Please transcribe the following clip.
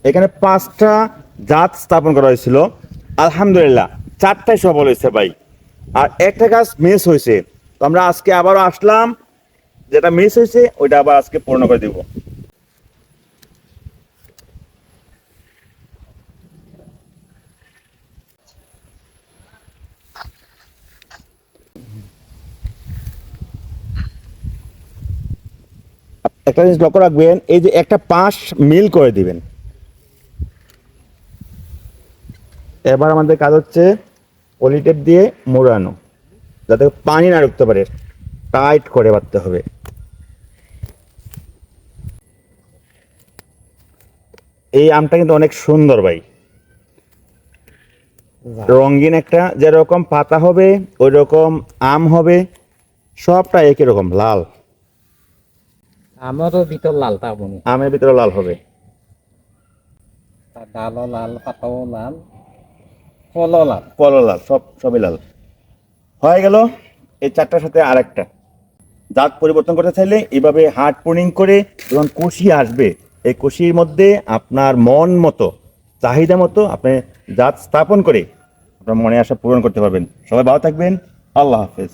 এখানে 5টা জাত স্থাপন করা হয়েছিল, আলহামদুলিল্লাহ 4টাই সফল হয়েছে ভাই। আর একটা গাছ মিস হয়েছে, তো আমরা আজকে আবারও আসলাম, যেটা মিস হয়েছে ওইটা আবার আজকে পূর্ণ করে দিব। একটা জিনিস লক্ষ্য রাখবেন, এই যে একটা পাশ মিল করে দিবেন। এবার আমাদের কাজ হচ্ছে পলিটেপ দিয়ে মোড়ানো, যাতে পানি না ঢুকতে পারে, টাইট করে বাঁধতে হবে। এই আমটা কিন্তু অনেক সুন্দর ভাই, রঙিন একটা, যেরকম পাতা হবে ওই রকম আম হবে, সবটা একই রকম লাল। আমারও ভিতর লাল পাবনি, আমের ভিতরে লাল হবে। তার ডালও লাল, পাতাও লাল, ফলও লাল। কলো লাল, সবই লাল হয়ে গেল। এই 4টার সাথে আরেকটা জাত পরিবর্তন করতে চাইলে এইভাবে হার্ড প্রুনিং করে যখন কষি আসবে, এই কষির মধ্যে আপনার মন মতো, চাহিদা মতো আপনি জাত স্থাপন করে আপনার মনে আশা পূরণ করতে পারবেন। সবাই ভালো থাকবেন। আল্লাহ হাফেজ।